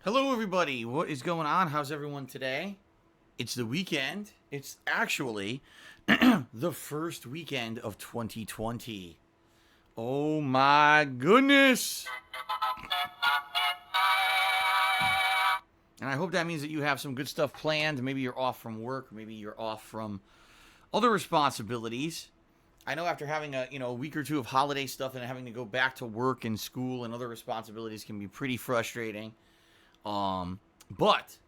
Hello, everybody. What is going on? How's everyone today? It's the weekend. It's actually the first weekend of 2020. Oh my goodness. And I hope that means that you have some good stuff planned. Maybe you're off from work. Maybe you're off from other responsibilities. I know after having a week or two of holiday stuff and having to go back to work and school and other responsibilities can be pretty frustrating. But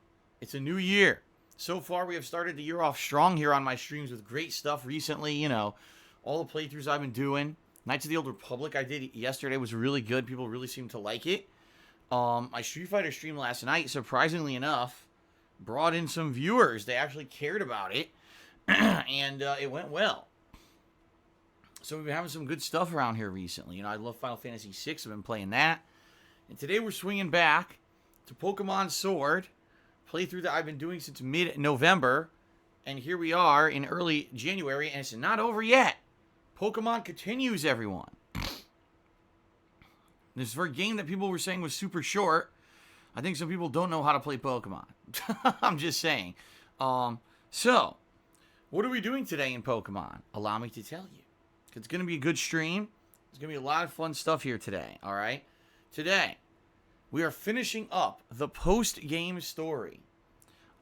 it's a new year. So far, we have started the year off strong here on my streams with great stuff recently. All the playthroughs I've been doing. Knights of the Old Republic I did yesterday was really good. People really seemed to like it. My Street Fighter stream last night, surprisingly enough, brought in some viewers. They actually cared about it, and it went well. So we've been having some good stuff around here recently. I love Final Fantasy VI. I've been playing that. And today we're swinging back to Pokemon Sword, playthrough that I've been doing since mid-November, and here we are in early January, and it's not over yet. Pokemon continues, everyone. This is for a game that people were saying was super short. I think some people don't know how to play Pokemon. I'm just saying. So, what are we doing today in Pokemon? Allow me to tell you. It's going to be a good stream. There's going to be a lot of fun stuff here today, all right? Today, we are finishing up the post-game story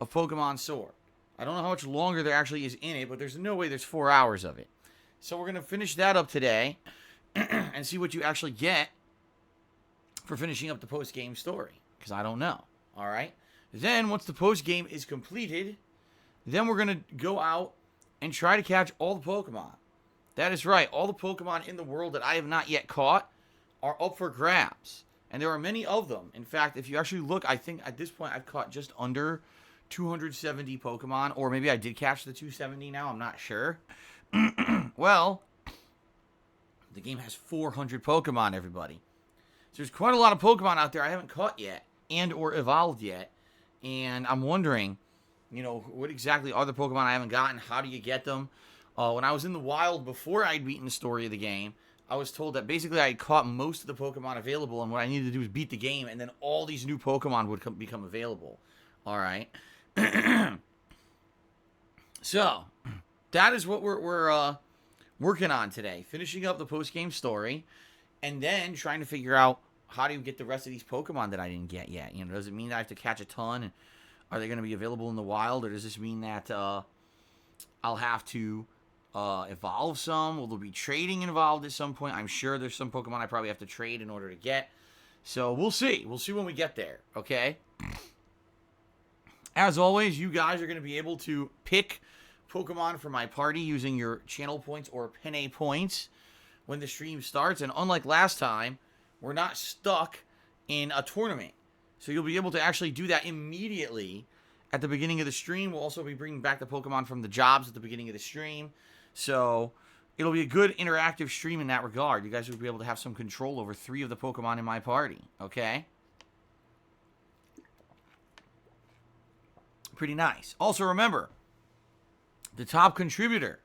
of Pokemon Sword. I don't know how much longer there actually is in it, but there's no way there's 4 hours of it. So we're going to finish that up today and see what you actually get for finishing up the post-game story, because I don't know, all right? Then, once the post-game is completed, then we're going to go out and try to catch all the Pokemon. That is right, all the Pokemon in the world that I have not yet caught are up for grabs. And there are many of them. In fact, if you actually look, I think at this point I've caught just under 270 Pokemon. Or maybe I did catch the 270 now. I'm not sure. Well, the game has 400 Pokemon, everybody. So there's quite a lot of Pokemon out there I haven't caught yet. And or evolved yet. And I'm wondering, what exactly are the Pokemon I haven't gotten? How do you get them? When I was in the wild before I'd beaten the story of the game, I was told that basically I caught most of the Pokemon available, and what I needed to do was beat the game, and then all these new Pokemon would become available. All right. So, that is what we're working on today. Finishing up the post-game story, and then trying to figure out how do you get the rest of these Pokemon that I didn't get yet. Does it mean that I have to catch a ton, and are they going to be available in the wild, or does this mean that I'll have to evolve some? Will there be trading involved at some point? I'm sure there's some Pokemon I probably have to trade in order to get. So we'll see. We'll see when we get there, okay? As always, you guys are going to be able to pick Pokemon for my party using your channel points or Penne points when the stream starts. And unlike last time, we're not stuck in a tournament. So you'll be able to actually do that immediately at the beginning of the stream. We'll also be bringing back the Pokemon from the jobs at the beginning of the stream. So it'll be a good interactive stream in that regard. You guys will be able to have some control over 3 of the Pokemon in my party. Okay? Pretty nice. Also remember, the top contributor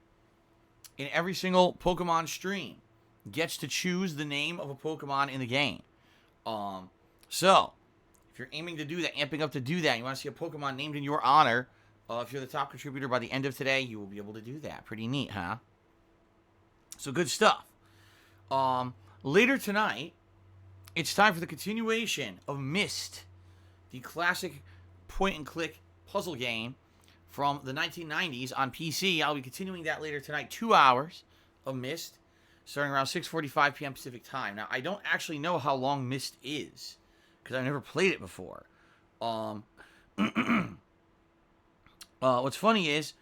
in every single Pokemon stream gets to choose the name of a Pokemon in the game. So, if you're aiming to do that, amping up to do that, you want to see a Pokemon named in your honor, if you're the top contributor by the end of today, you will be able to do that. Pretty neat, huh? So good stuff. Later tonight, it's time for the continuation of Myst, the classic point-and-click puzzle game from the 1990s on PC. I'll be continuing that later tonight. 2 hours of Myst, starting around 6:45 p.m. Pacific time. Now, I don't actually know how long Myst is, because I've never played it before. What's funny is,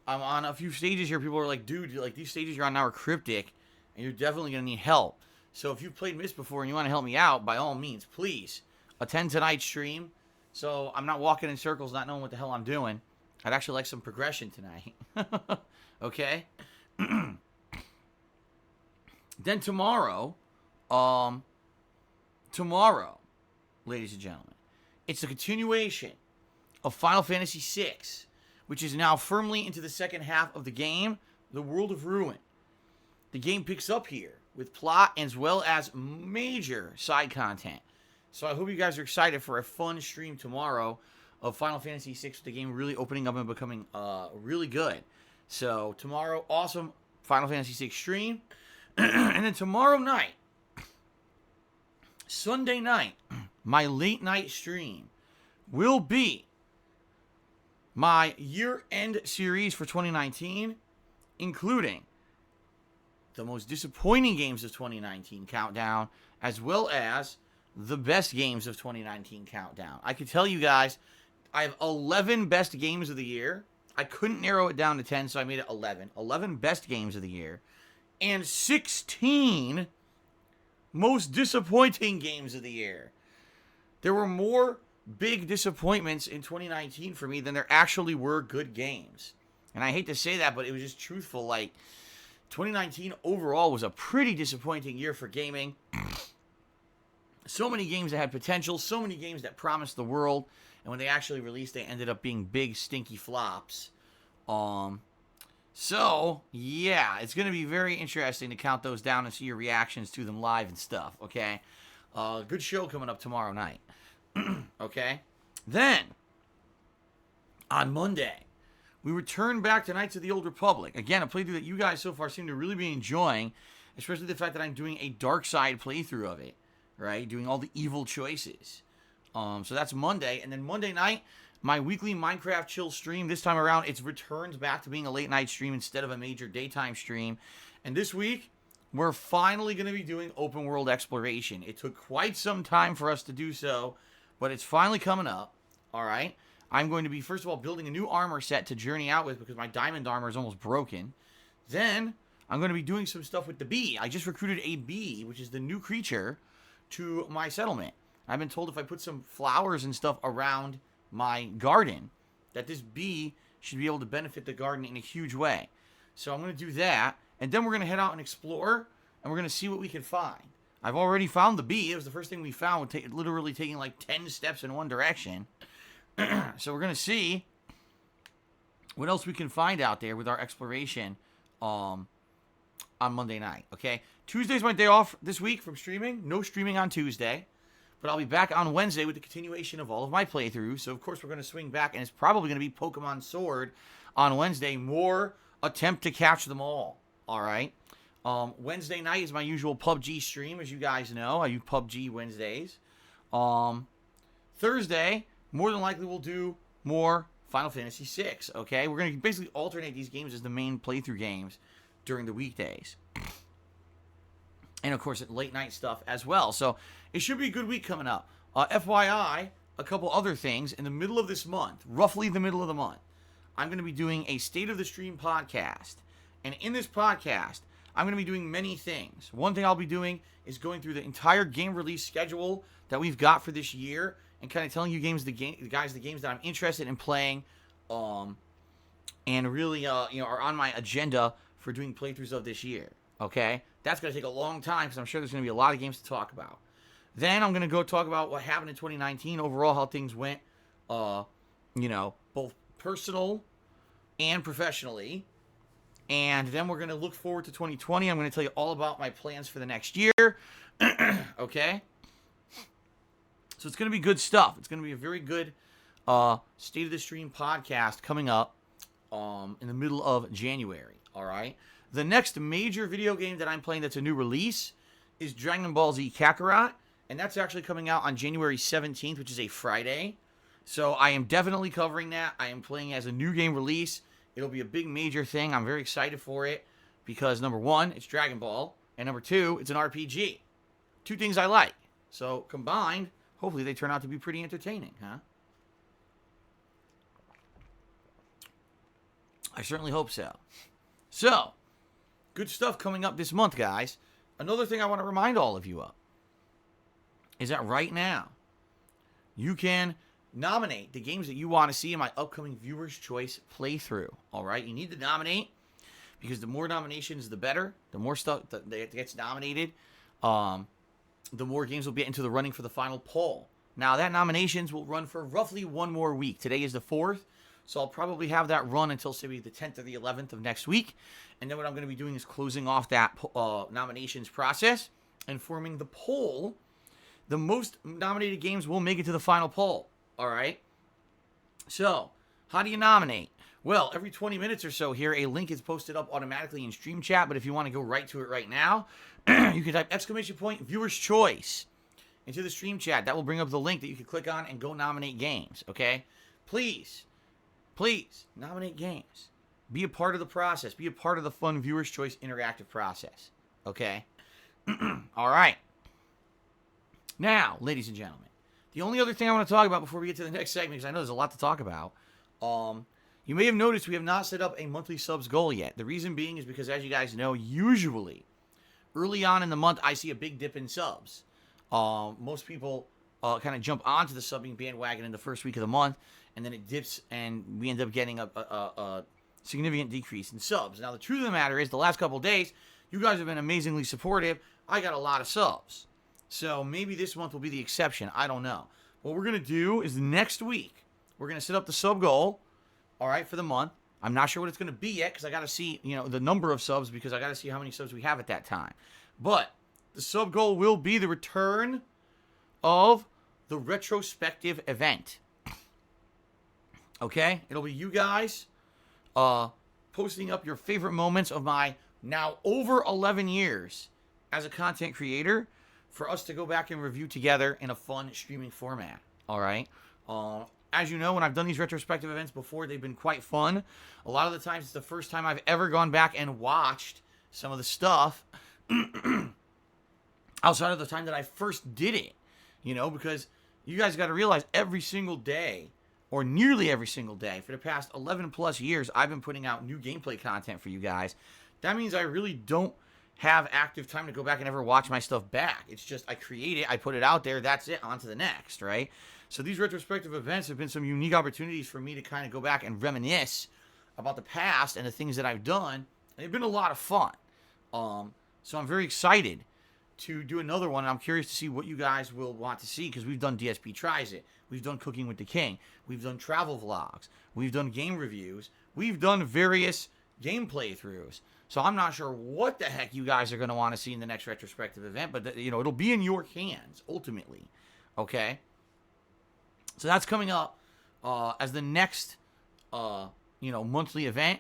I'm on a few stages here. People are like, dude, these stages you're on now are cryptic, and you're definitely going to need help. So if you've played Myst before and you want to help me out, by all means, please, attend tonight's stream. So I'm not walking in circles, not knowing what the hell I'm doing. I'd actually like some progression tonight. Okay? Then tomorrow, ladies and gentlemen, it's a continuation of Final Fantasy VI, which is now firmly into the second half of the game, the World of Ruin. The game picks up here with plot as well as major side content. So I hope you guys are excited for a fun stream tomorrow of Final Fantasy VI, with the game really opening up and becoming really good. So tomorrow, awesome Final Fantasy VI stream. And then tomorrow night, Sunday night, my late night stream will be my year-end series for 2019, including the most disappointing games of 2019 countdown, as well as the best games of 2019 countdown. I could tell you guys, I have 11 best games of the year. I couldn't narrow it down to 10, so I made it 11. 11 best games of the year. And 16 most disappointing games of the year. There were more big disappointments in 2019 for me than there actually were good games. And I hate to say that, but it was just truthful. Like, 2019 overall was a pretty disappointing year for gaming. So many games that had potential, so many games that promised the world, and when they actually released, they ended up being big, stinky flops. So, yeah, it's going to be very interesting to count those down and see your reactions to them live and stuff, okay? Good show coming up tomorrow night, okay? Then, on Monday, we return back to Knights of the Old Republic. Again, a playthrough that you guys so far seem to really be enjoying, especially the fact that I'm doing a dark side playthrough of it, right? Doing all the evil choices. So that's Monday. And then Monday night, my weekly Minecraft chill stream. This time around, it's returned back to being a late night stream instead of a major daytime stream. And this week, we're finally going to be doing open world exploration. It took quite some time for us to do so, but it's finally coming up. All right. I'm going to be, first of all, building a new armor set to journey out with because my diamond armor is almost broken. Then, I'm going to be doing some stuff with the bee. I just recruited a bee, which is the new creature, to my settlement. I've been told if I put some flowers and stuff around my garden, that this bee should be able to benefit the garden in a huge way. So I'm going to do that, and then we're going to head out and explore, and we're going to see what we can find. I've already found the bee. It was the first thing we found, literally taking like 10 steps in one direction. So we're going to see what else we can find out there with our exploration on Monday night, okay? Tuesday's my day off this week from streaming. No streaming on Tuesday. But I'll be back on Wednesday with the continuation of all of my playthroughs. So, of course, we're going to swing back, and it's probably going to be Pokemon Sword on Wednesday. More attempt to catch them all, all right? Wednesday night is my usual PUBG stream, as you guys know. I do PUBG Wednesdays. Thursday, more than likely, we'll do more Final Fantasy VI, okay? We're going to basically alternate these games as the main playthrough games during the weekdays. And, of course, late night stuff as well. So, it should be a good week coming up. FYI, a couple other things. In the middle of this month, roughly the middle of the month, I'm going to be doing a State of the Stream podcast. And in this podcast, I'm going to be doing many things. One thing I'll be doing is going through the entire game release schedule that we've got for this year and kind of telling you the games that I'm interested in playing and really are on my agenda for doing playthroughs of this year. Okay? That's going to take a long time because I'm sure there's going to be a lot of games to talk about. Then I'm going to go talk about what happened in 2019, overall, how things went, both personal and professionally. And then we're going to look forward to 2020. I'm going to tell you all about my plans for the next year. Okay? So it's going to be good stuff. It's going to be a very good State of the Stream podcast coming up in the middle of January. All right? The next major video game that I'm playing that's a new release is Dragon Ball Z Kakarot. And that's actually coming out on January 17th, which is a Friday. So I am definitely covering that. I am playing as a new game release. It'll be a big major thing. I'm very excited for it because, number one, it's Dragon Ball. And number two, it's an RPG. Two things I like. So combined, hopefully they turn out to be pretty entertaining, huh? I certainly hope so. So, good stuff coming up this month, guys. Another thing I want to remind all of you of is that right now, you can nominate the games that you want to see in my upcoming Viewer's Choice playthrough. All right? You need to nominate because the more nominations, the better. The more stuff that gets nominated, the more games will get into the running for the final poll. Now, that nominations will run for roughly one more week. Today is the 4th, so I'll probably have that run until, say, the 10th or the 11th of next week. And then what I'm going to be doing is closing off that nominations process and forming the poll the most nominated games will make it to the final poll. All right. So, how do you nominate? Well, every 20 minutes or so here, a link is posted up automatically in Stream Chat. But if you want to go right to it right now, you can type ! Viewer's Choice into the Stream Chat. That will bring up the link that you can click on and go nominate games. Okay? Please, please nominate games. Be a part of the process. Be a part of the fun Viewer's Choice interactive process. Okay? All right. Now, ladies and gentlemen, the only other thing I want to talk about before we get to the next segment, because I know there's a lot to talk about, you may have noticed we have not set up a monthly subs goal yet. The reason being is because, as you guys know, usually early on in the month, I see a big dip in subs. Most people kind of jump onto the subbing bandwagon in the first week of the month, and then it dips, and we end up getting a significant decrease in subs. Now, the truth of the matter is, the last couple of days, you guys have been amazingly supportive. I got a lot of subs. So maybe this month will be the exception. I don't know. What we're going to do is next week, we're going to set up the sub goal, all right, for the month. I'm not sure what it's going to be yet because I got to see, the number of subs because I got to see how many subs we have at that time. But the sub goal will be the return of the retrospective event. Okay? It'll be you guys posting up your favorite moments of my now over 11 years as a content creator for us to go back and review together in a fun streaming format. All right? As you know, when I've done these retrospective events before, they've been quite fun. A lot of the times, it's the first time I've ever gone back and watched some of the stuff outside of the time that I first did it. Because you guys got to realize every single day, or nearly every single day, for the past 11 plus years, I've been putting out new gameplay content for you guys. That means I really don't have active time to go back and ever watch my stuff back. It's just I create it, I put it out there, that's it, on to the next, right? So these retrospective events have been some unique opportunities for me to kind of go back and reminisce about the past and the things that I've done. And they've been a lot of fun. So I'm very excited to do another one. I'm curious to see what you guys will want to see because we've done DSP Tries It. We've done Cooking with the King. We've done travel vlogs. We've done game reviews. We've done various game playthroughs. So I'm not sure what the heck you guys are going to want to see in the next retrospective event, but it'll be in your hands ultimately. Okay? So that's coming up as the next, monthly event.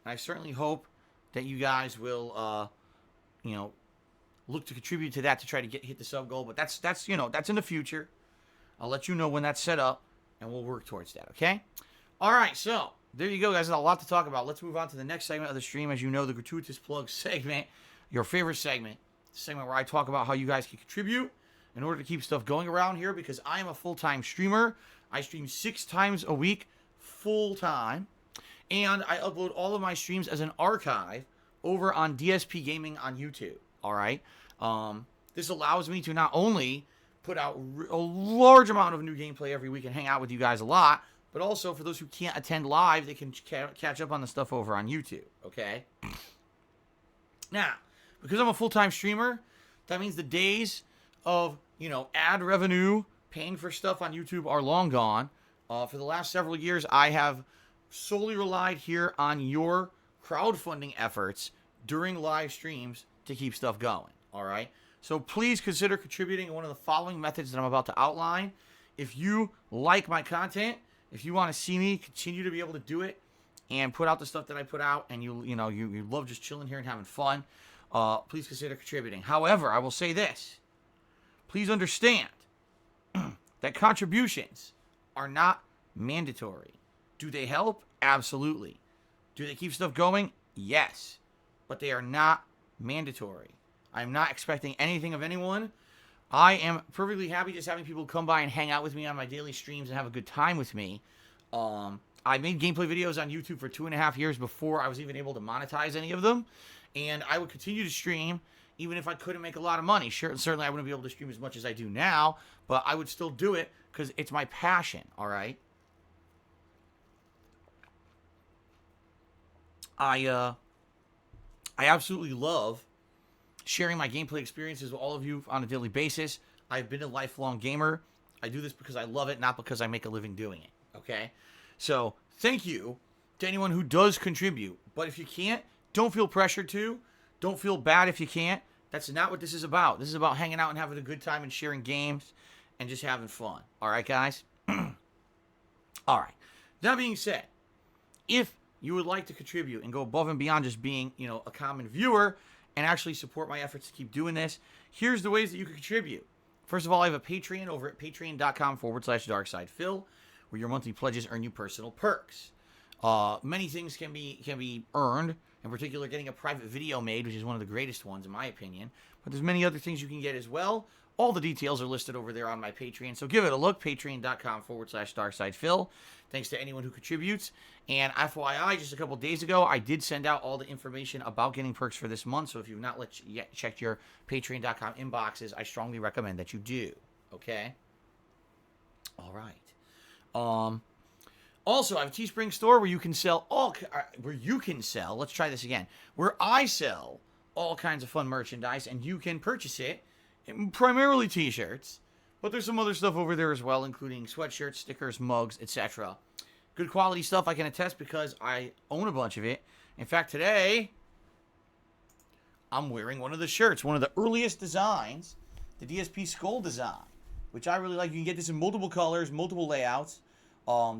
And I certainly hope that you guys will, look to contribute to that to try to hit the sub goal. But that's in the future. I'll let you know when that's set up, and we'll work towards that. Okay. All right. So there you go, guys. There's a lot to talk about. Let's move on to the next segment of the stream. As you know, the gratuitous plug segment, your favorite segment, the segment where I talk about how you guys can contribute in order to keep stuff going around here, because I am a full-time streamer. I stream 6 times a week, full-time, and I upload all of my streams as an archive over on DSPGaming on YouTube, all right? This allows me to not only put out a large amount of new gameplay every week and hang out with you guys a lot, but also for those who can't attend live, they can catch up on the stuff over on YouTube, okay? Now, because I'm a full-time streamer, that means the days of, ad revenue, paying for stuff on YouTube are long gone. For the last several years, I have solely relied here on your crowdfunding efforts during live streams to keep stuff going, all right? So please consider contributing in one of the following methods that I'm about to outline. If you like my content, if you want to see me continue to be able to do it and put out the stuff that I put out, and you love just chilling here and having fun, please consider contributing. However, I will say this. Please understand that contributions are not mandatory. Do they help? Absolutely. Do they keep stuff going? Yes. But they are not mandatory. I'm not expecting anything of anyone. I am perfectly happy just having people come by and hang out with me on my daily streams and have a good time with me. I made gameplay videos on YouTube for 2.5 years before I was even able to monetize any of them. And I would continue to stream even if I couldn't make a lot of money. Sure, certainly I wouldn't be able to stream as much as I do now, but I would still do it because it's my passion, all right? I absolutely love sharing my gameplay experiences with all of you on a daily basis. I've been a lifelong gamer. I do this because I love it, not because I make a living doing it, okay? So thank you to anyone who does contribute. But if you can't, don't feel pressured to. Don't feel bad if you can't. That's not what this is about. This is about hanging out and having a good time and sharing games and just having fun. All right, guys? All right. That being said, if you would like to contribute and go above and beyond just being, a common viewer and actually support my efforts to keep doing this, here's the ways that you can contribute. First of all, I have a Patreon over at patreon.com/darksidephil, where your monthly pledges earn you personal perks. Many things can be earned, in particular getting a private video made, which is one of the greatest ones in my opinion. But there's many other things you can get as well. All the details are listed over there on my Patreon, so give it a look, patreon.com/darksidephil. Thanks to anyone who contributes. And FYI, just a couple days ago, I did send out all the information about getting perks for this month, so if you've not yet checked your patreon.com inboxes, I strongly recommend that you do, okay? All right. Also, I have a Teespring store where you can sell let's try this again, where I sell all kinds of fun merchandise, and you can purchase it, primarily t-shirts, but there's some other stuff over there as well, including sweatshirts, stickers, mugs, etc. Good quality stuff, I can attest, because I own a bunch of it. In fact, today, I'm wearing one of the shirts, one of the earliest designs, the DSP Skull design, which I really like. You can get this in multiple colors, multiple layouts.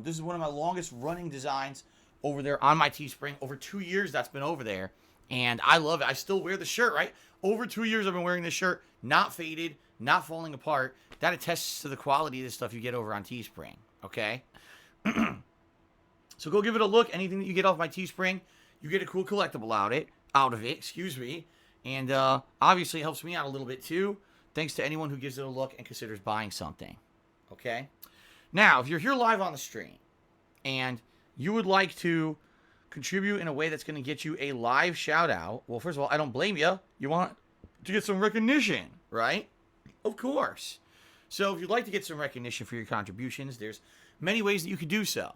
This is one of my longest running designs over there on my Teespring. Over 2 years that's been over there, and I love it. I still wear the shirt, right? Over 2 years I've been wearing this shirt, not faded, not falling apart. That attests to the quality of the stuff you get over on Teespring, okay? So go give it a look. Anything that you get off my Teespring, you get a cool collectible out of it, and obviously it helps me out a little bit too. Thanks to anyone who gives it a look and considers buying something, okay? Now, if you're here live on the stream and you would like to contribute in a way that's going to get you a live shout out, well, first of all, I don't blame you. You want to get some recognition, right? Of course. So if you'd like to get some recognition for your contributions, there's many ways that you could do so.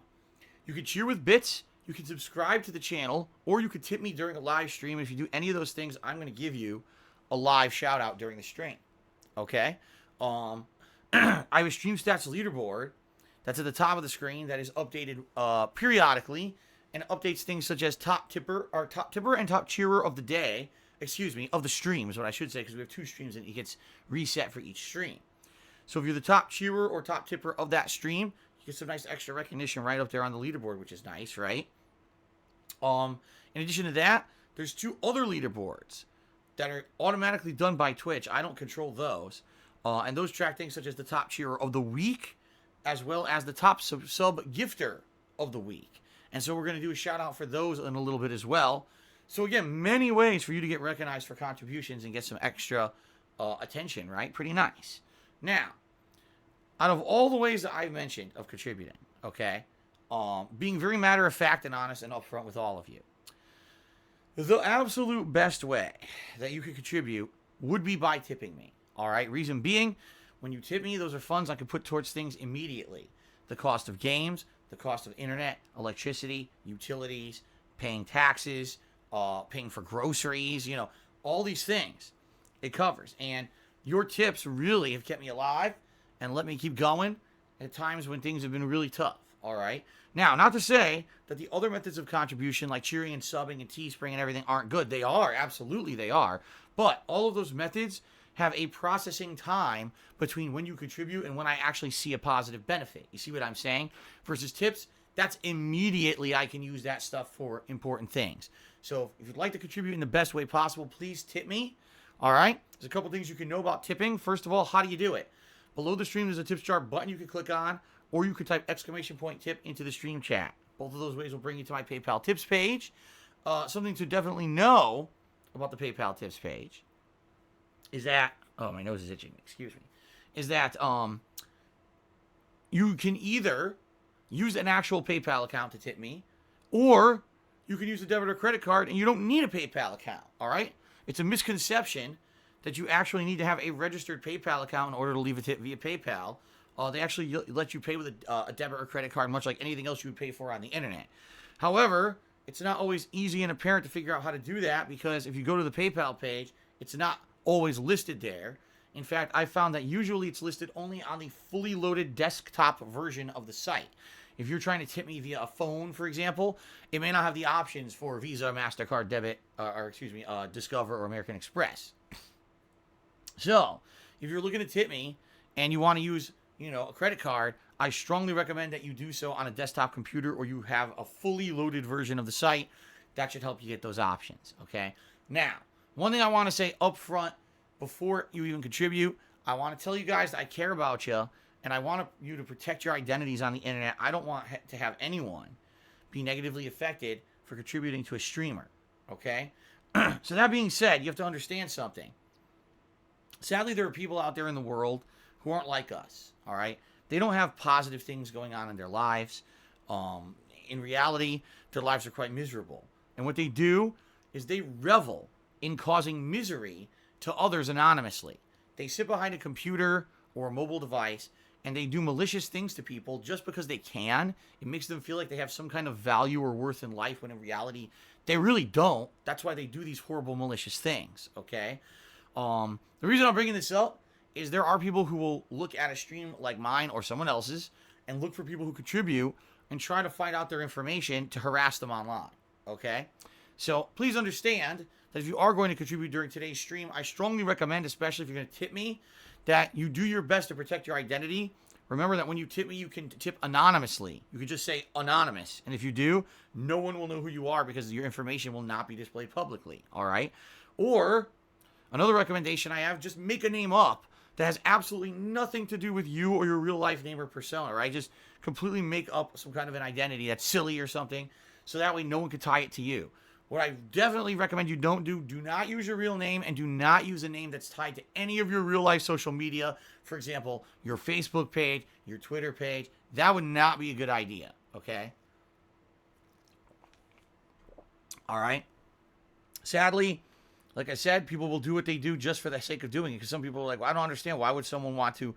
You could cheer with bits, you can subscribe to the channel, or you could tip me during a live stream. If you do any of those things, I'm going to give you a live shout out during the stream, okay? I have a Stream Stats leaderboard that's at the top of the screen that is updated periodically and updates things such as top tipper and top cheerer of the day. Of the stream is what I should say, because we have 2 streams and it gets reset for each stream. So if you're the top cheerer or top tipper of that stream, you get some nice extra recognition right up there on the leaderboard, which is nice, right? In addition to that, there's 2 other leaderboards that are automatically done by Twitch. I don't control those. And those track things such as the top cheerer of the week, as well as the top sub gifter of the week. And so we're going to do a shout out for those in a little bit as well. So again, many ways for you to get recognized for contributions and get some extra attention, right? Pretty nice. Now, out of all the ways that I've mentioned of contributing, okay, being very matter of fact and honest and upfront with all of you, the absolute best way that you could contribute would be by tipping me, all right? Reason being, when you tip me, those are funds I could put towards things immediately. The cost of games, the cost of internet, electricity, utilities, paying taxes, paying for groceries, all these things it covers. And your tips really have kept me alive and let me keep going at times when things have been really tough, all right? Now, not to say that the other methods of contribution, like cheering and subbing and Teespring and everything, aren't good. They are. Absolutely they are. But all of those methods have a processing time between when you contribute and when I actually see a positive benefit. You see what I'm saying? Versus tips, that's immediately I can use that stuff for important things. So if you'd like to contribute in the best way possible, please tip me. All right? There's a couple things you can know about tipping. First of all, how do you do it? Below the stream, there's a tips jar button you can click on, or you can type !tip into the stream chat. Both of those ways will bring you to my PayPal tips page. Something to definitely know about the PayPal tips page is that, oh, my nose is itching, excuse me, is that you can either use an actual PayPal account to tip me, or you can use a debit or credit card and you don't need a PayPal account, all right? It's a misconception that you actually need to have a registered PayPal account in order to leave a tip via PayPal. They actually let you pay with a debit or credit card, much like anything else you would pay for on the internet. However, it's not always easy and apparent to figure out how to do that, because if you go to the PayPal page, it's not always listed there. In fact, I found that usually it's listed only on the fully loaded desktop version of the site. If you're trying to tip me via a phone, for example, it may not have the options for Visa, MasterCard, debit, Discover, or American Express. So, if you're looking to tip me and you want to use, a credit card, I strongly recommend that you do so on a desktop computer or you have a fully loaded version of the site. That should help you get those options, okay? Now, one thing I want to say up front before you even contribute, I want to tell you guys that I care about you and I want you to protect your identities on the internet. I don't want to have anyone be negatively affected for contributing to a streamer, okay? So that being said, you have to understand something. Sadly, there are people out there in the world who aren't like us, all right? They don't have positive things going on in their lives. In reality, their lives are quite miserable. And what they do is they revel in causing misery to others anonymously. They sit behind a computer or a mobile device and they do malicious things to people just because they can. It makes them feel like they have some kind of value or worth in life when in reality, they really don't. That's why they do these horrible, malicious things, okay? The reason I'm bringing this up is there are people who will look at a stream like mine or someone else's and look for people who contribute and try to find out their information to harass them online, okay? So please understand that if you are going to contribute during today's stream, I strongly recommend, especially if you're going to tip me, that you do your best to protect your identity. Remember that when you tip me, you can tip anonymously. You can just say anonymous. And if you do, no one will know who you are because your information will not be displayed publicly, all right? Or another recommendation I have, just make a name up that has absolutely nothing to do with you or your real life name or persona, right? Just completely make up some kind of an identity that's silly or something so that way no one can tie it to you. What I definitely recommend you don't do not use your real name and do not use a name that's tied to any of your real life social media. For example, your Facebook page, your Twitter page. That would not be a good idea, okay? All right? Sadly, like I said, people will do what they do just for the sake of doing it because some people are like, well, I don't understand. Why would someone want to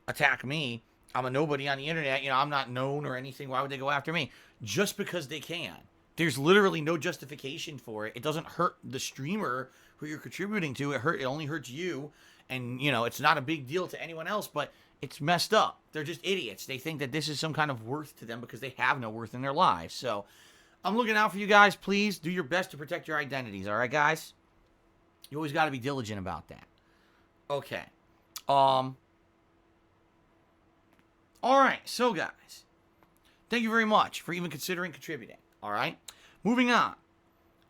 attack me? I'm a nobody on the internet. I'm not known or anything. Why would they go after me? Just because they can. There's literally no justification for it. It doesn't hurt the streamer who you're contributing to. It only hurts you. And, it's not a big deal to anyone else, but it's messed up. They're just idiots. They think that this is some kind of worth to them because they have no worth in their lives. So I'm looking out for you guys. Please do your best to protect your identities. All right, guys? You always got to be diligent about that. Okay. All right. So, guys, thank you very much for even considering contributing. All right. Moving on.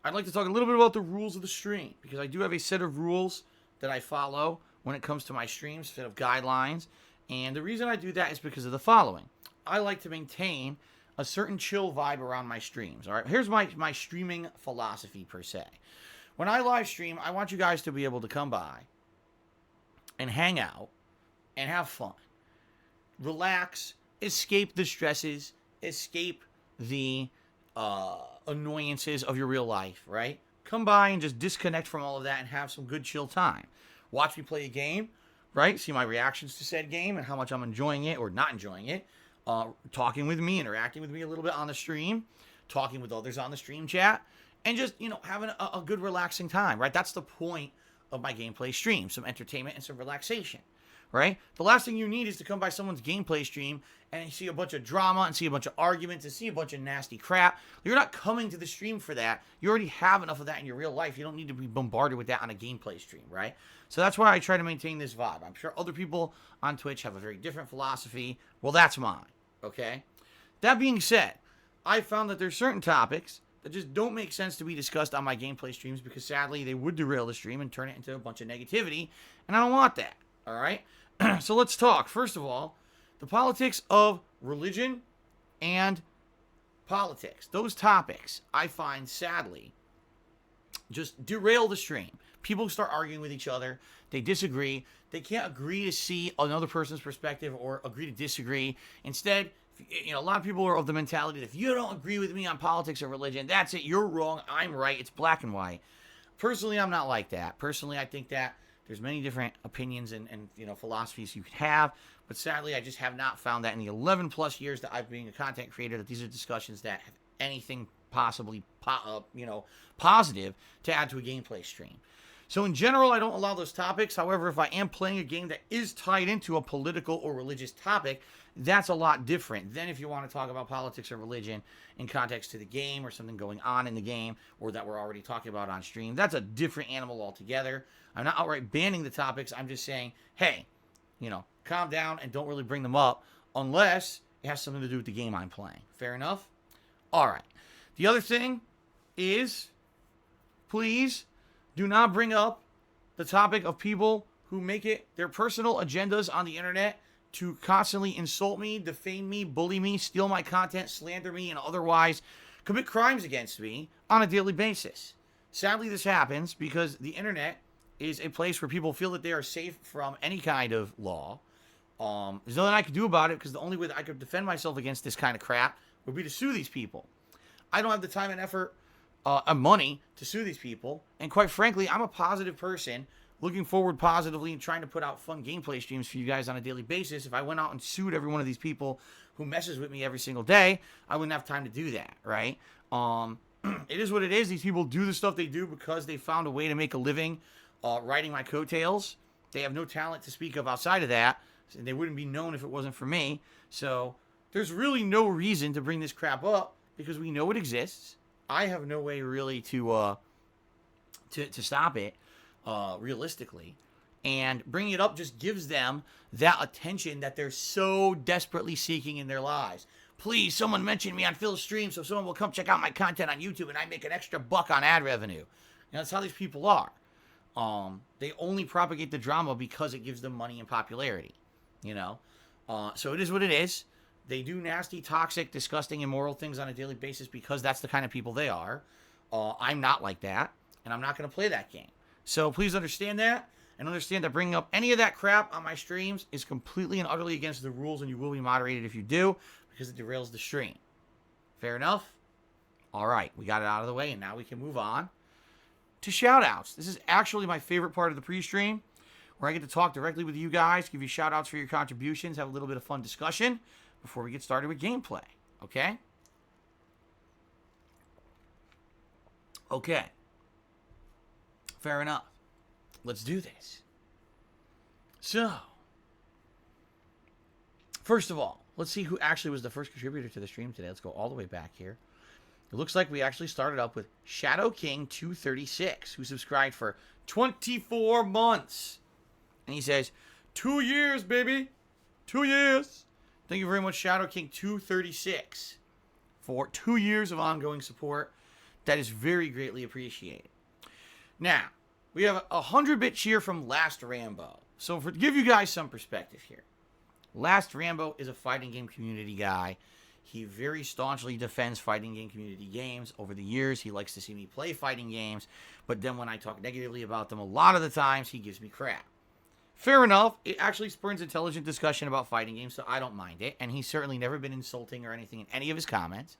I'd like to talk a little bit about the rules of the stream because I do have a set of rules that I follow when it comes to my streams, set of guidelines. And the reason I do that is because of the following. I like to maintain a certain chill vibe around my streams. All right. Here's my streaming philosophy per se. When I live stream, I want you guys to be able to come by and hang out and have fun. Relax, escape the stresses, escape the annoyances of your real life, right? Come by and just disconnect from all of that and have some good chill time. Watch me play a game, right? See my reactions to said game and how much I'm enjoying it or not enjoying it. Talking with me, interacting with me a little bit on the stream, talking with others on the stream chat, and just, having a good relaxing time, right? That's the point of my gameplay stream, some entertainment and some relaxation, right? The last thing you need is to come by someone's gameplay stream and see a bunch of drama and see a bunch of arguments and see a bunch of nasty crap. You're not coming to the stream for that. You already have enough of that in your real life. You don't need to be bombarded with that on a gameplay stream, right? So that's why I try to maintain this vibe. I'm sure other people on Twitch have a very different philosophy. Well, that's mine, okay? That being said, I found that there's certain topics that just don't make sense to be discussed on my gameplay streams because sadly they would derail the stream and turn it into a bunch of negativity, and I don't want that, all right? So let's talk. First of all, the politics of religion and politics. Those topics, I find, sadly, just derail the stream. People start arguing with each other. They disagree. They can't agree to see another person's perspective or agree to disagree. Instead, a lot of people are of the mentality that if you don't agree with me on politics or religion, that's it. You're wrong. I'm right. It's black and white. Personally, I'm not like that. Personally, I think that there's many different opinions and philosophies you could have, but sadly, I just have not found that in the 11 plus years that I've been a content creator that these are discussions that have anything possibly positive to add to a gameplay stream. So in general, I don't allow those topics. However, if I am playing a game that is tied into a political or religious topic, that's a lot different than if you want to talk about politics or religion in context to the game or something going on in the game or that we're already talking about on stream. That's a different animal altogether. I'm not outright banning the topics. I'm just saying, hey, calm down and don't really bring them up unless it has something to do with the game I'm playing. Fair enough? All right. The other thing is, please do not bring up the topic of people who make it their personal agendas on the internet to constantly insult me, defame me, bully me, steal my content, slander me, and otherwise commit crimes against me on a daily basis. Sadly, this happens because the internet is a place where people feel that they are safe from any kind of law. There's nothing I could do about it because the only way that I could defend myself against this kind of crap would be to sue these people. I don't have the time and effort and money to sue these people. And quite frankly, I'm a positive person looking forward positively and trying to put out fun gameplay streams for you guys on a daily basis. If I went out and sued every one of these people who messes with me every single day, I wouldn't have time to do that, right? It is what it is. These people do the stuff they do because they found a way to make a living riding my coattails. They have no talent to speak of outside of that. And they wouldn't be known if it wasn't for me. So there's really no reason to bring this crap up because we know it exists. I have no way really to stop it realistically. And bringing it up just gives them that attention that they're so desperately seeking in their lives. Please, someone mention me on Phil's stream so someone will come check out my content on YouTube and I make an extra buck on ad revenue. That's how these people are. They only propagate the drama because it gives them money and popularity. So it is what it is. They do nasty, toxic, disgusting, immoral things on a daily basis because that's the kind of people they are. I'm not like that, and I'm not going to play that game. So please understand that, and understand that bringing up any of that crap on my streams is completely and utterly against the rules, and you will be moderated if you do, because it derails the stream. Fair enough? All right, we got it out of the way, and now we can move on to shoutouts. This is actually my favorite part of the pre-stream, where I get to talk directly with you guys, give you shout-outs for your contributions, have a little bit of fun discussion before we get started with gameplay, okay? Okay. Fair enough. Let's do this. So, first of all, let's see who actually was the first contributor to the stream today. Let's go all the way back here. It looks like we actually started up with Shadow King 236, who subscribed for 24 months. And he says, 2 years, baby. 2 years. Thank you very much, Shadow King 236, for 2 years of ongoing support. That is very greatly appreciated. Now, we have a 100-bit cheer from Last Rambo. So, to give you guys some perspective here, Last Rambo is a fighting game community guy. He very staunchly defends fighting game community games. Over the years, he likes to see me play fighting games. But then when I talk negatively about them, a lot of the times, he gives me crap. Fair enough. It actually spurns intelligent discussion about fighting games, so I don't mind it. And he's certainly never been insulting or anything in any of his comments.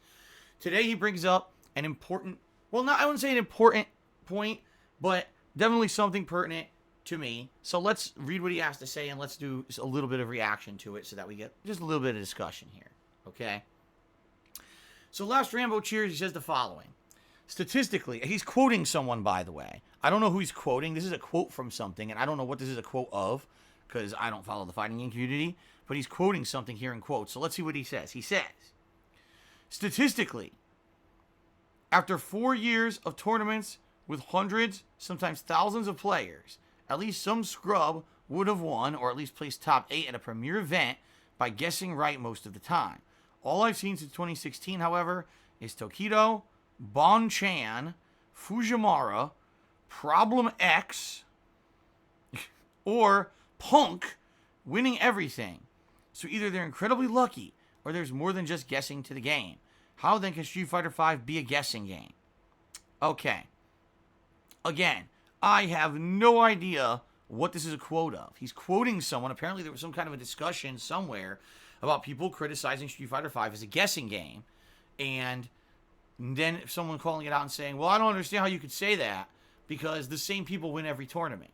Today, he brings up an important, I wouldn't say an important point, but definitely something pertinent to me. So let's read what he has to say, and let's do a little bit of reaction to it so that we get just a little bit of discussion here. Okay? So Last Rambo cheers, he says the following. Statistically, he's quoting someone, by the way. I don't know who he's quoting. This is a quote from something, and I don't know what this is a quote of, because I don't follow the fighting game community, but he's quoting something here in quotes. So let's see what he says. He says, statistically, after 4 years of tournaments with hundreds, sometimes thousands of players, at least some scrub would have won, or at least placed top 8 at a premier event by guessing right most of the time. All I've seen since 2016, however, is Tokido, Bon-chan, Fujimura, Problem X, or Punk winning everything. So either they're incredibly lucky, or there's more than just guessing to the game. How then can Street Fighter V be a guessing game? Okay. Again, I have no idea what this is a quote of. He's quoting someone. Apparently there was some kind of a discussion somewhere about people criticizing Street Fighter V as a guessing game. And then someone calling it out and saying, well, I don't understand how you could say that because the same people win every tournament.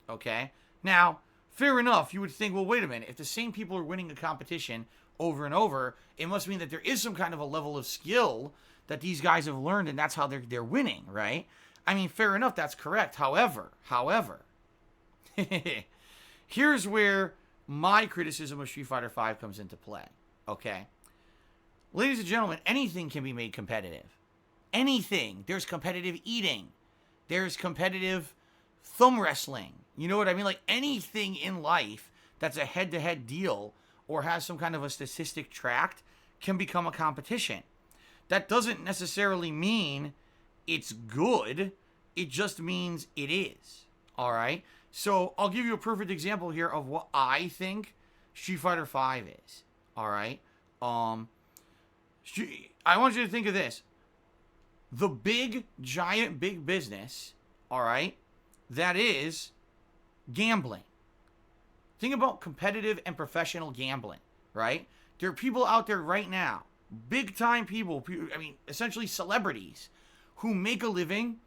Okay? Now, fair enough. You would think, well, wait a minute. If the same people are winning a competition over and over, it must mean that there is some kind of a level of skill that these guys have learned, and that's how they're winning, right? I mean, fair enough. That's correct. However, here's where my criticism of Street Fighter V comes into play. Okay? Ladies and gentlemen, anything can be made competitive. Anything. There's competitive eating. There's competitive thumb wrestling. You know what I mean? Like anything in life that's a head-to-head deal or has some kind of a statistic tracked can become a competition. That doesn't necessarily mean it's good. It just means it is. All right? So I'll give you a perfect example here of what I think Street Fighter V is. All right? I want you to think of this. The big, giant, big business, all right, that is gambling. Think about competitive and professional gambling, right? There are people out there right now, big-time people, I mean, essentially celebrities, who make a living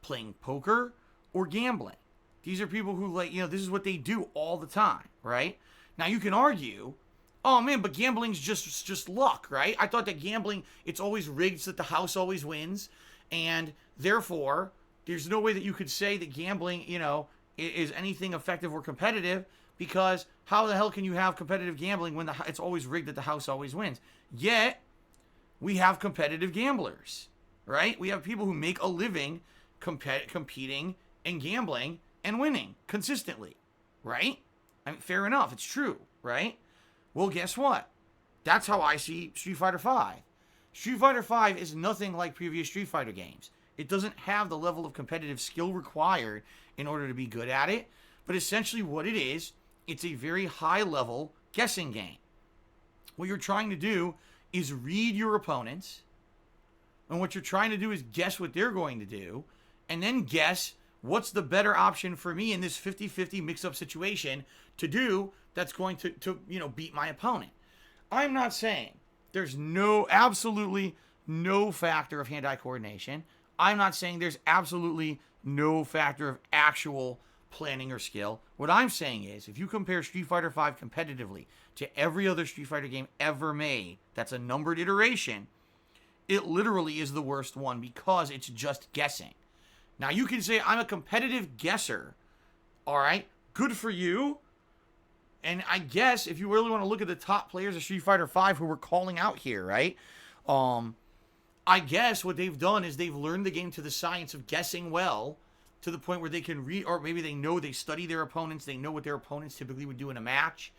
playing poker or gambling. These are people who, like, you know, this is what they do all the time, right? Now, you can argue, oh, man, but gambling's just luck, right? I thought that gambling, it's always rigged so that the house always wins, and therefore, there's no way that you could say that gambling, you know, is anything effective or competitive, because how the hell can you have competitive gambling when it's always rigged that the house always wins? Yet, we have competitive gamblers, right? We have people who make a living competing and gambling and winning consistently, right? I mean, fair enough. It's true, right? Well, guess what? That's how I see Street Fighter V. Street Fighter V is nothing like previous Street Fighter games. It doesn't have the level of competitive skill required in order to be good at it. But essentially what it is, it's a very high-level guessing game. What you're trying to do is read your opponents. And what you're trying to do is guess what they're going to do. And then guess what's the better option for me in this 50-50 mix-up situation to do that's going to you know, beat my opponent. I'm not saying there's absolutely no factor of hand-eye coordination. I'm not saying there's absolutely no factor of actual planning or skill. What I'm saying is, if you compare Street Fighter V competitively to every other Street Fighter game ever made, that's a numbered iteration, it literally is the worst one because it's just guessing. Now, you can say, I'm a competitive guesser. All right, good for you. And I guess if you really want to look at the top players of Street Fighter V who we're calling out here, right? I guess what they've done is they've learned the game to the science of guessing well to the point where they can read, or maybe they know, they study their opponents, they know what their opponents typically would do in a match,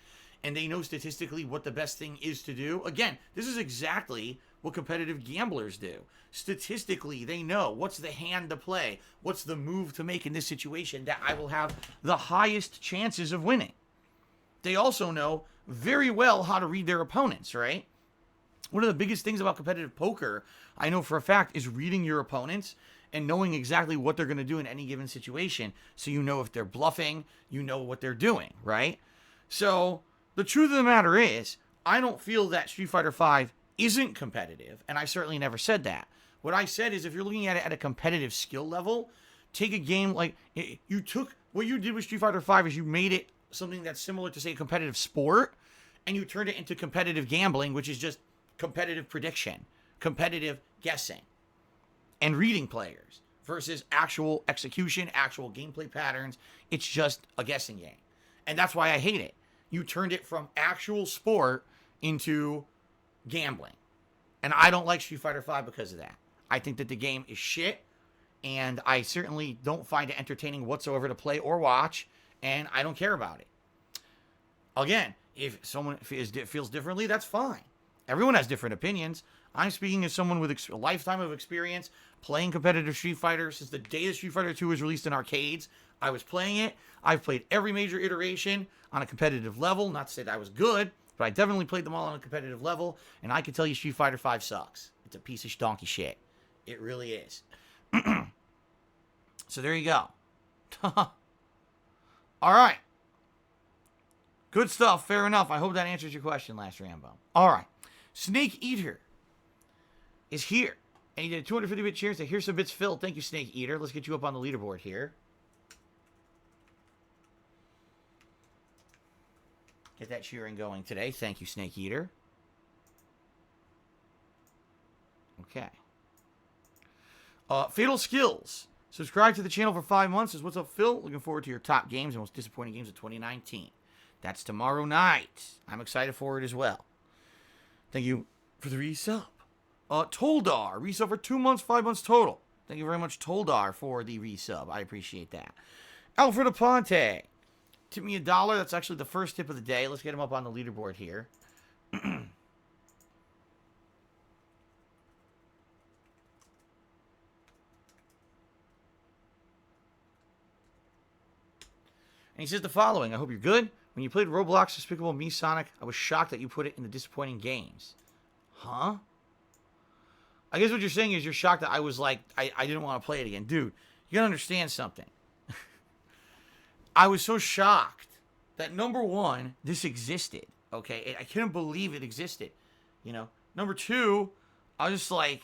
and they know statistically what the best thing is to do. Again, this is exactly what competitive gamblers do. Statistically, they know what's the hand to play, what's the move to make in this situation that I will have the highest chances of winning. They also know very well how to read their opponents, right? One of the biggest things about competitive poker, I know for a fact, is reading your opponents and knowing exactly what they're going to do in any given situation. So you know if they're bluffing, you know what they're doing, right? So the truth of the matter is, I don't feel that Street Fighter V isn't competitive, and I certainly never said that. What I said is, if you're looking at it at a competitive skill level, take a game like, what you did with Street Fighter V is you made it something that's similar to, say, a competitive sport, and you turned it into competitive gambling, which is just competitive prediction, competitive guessing, and reading players versus actual execution, actual gameplay patterns. It's just a guessing game. And that's why I hate it. You turned it from actual sport into gambling. And I don't like Street Fighter V because of that. I think that the game is shit, and I certainly don't find it entertaining whatsoever to play or watch, and I don't care about it. Again, if someone feels differently, that's fine. Everyone has different opinions. I'm speaking as someone with a lifetime of experience playing competitive Street Fighter since the day that Street Fighter 2 was released in arcades. I was playing it. I've played every major iteration on a competitive level. Not to say that I was good, but I definitely played them all on a competitive level, and I can tell you Street Fighter 5 sucks. It's a piece of donkey shit. It really is. So there you go. All right. Good stuff. Fair enough. I hope that answers your question, Last Rambo. All right. Snake Eater is here. And he did a 250-bit cheers to Here's Some Bits Filled. Thank you, Snake Eater. Let's get you up on the leaderboard here. Get that cheering going today. Thank you, Snake Eater. Okay. Fatal Skills. Subscribe to the channel for 5 months. Says, what's up, Phil? Looking forward to your top games and most disappointing games of 2019. That's tomorrow night. I'm excited for it as well. Thank you for the resub. Toldar, resub for 2 months, 5 months total. Thank you very much, Toldar, for the resub. I appreciate that. Alfred Aponte, tip me $1. That's actually the first tip of the day. Let's get him up on the leaderboard here. And he says the following. I hope you're good. When you played Roblox Despicable Me Sonic, I was shocked that you put it in the disappointing games. Huh? I guess what you're saying is you're shocked that I was like, I didn't want to play it again. Dude, you gotta understand something. I was so shocked that, number one, this existed. Okay? I couldn't believe it existed. You know? Number two, I was just like,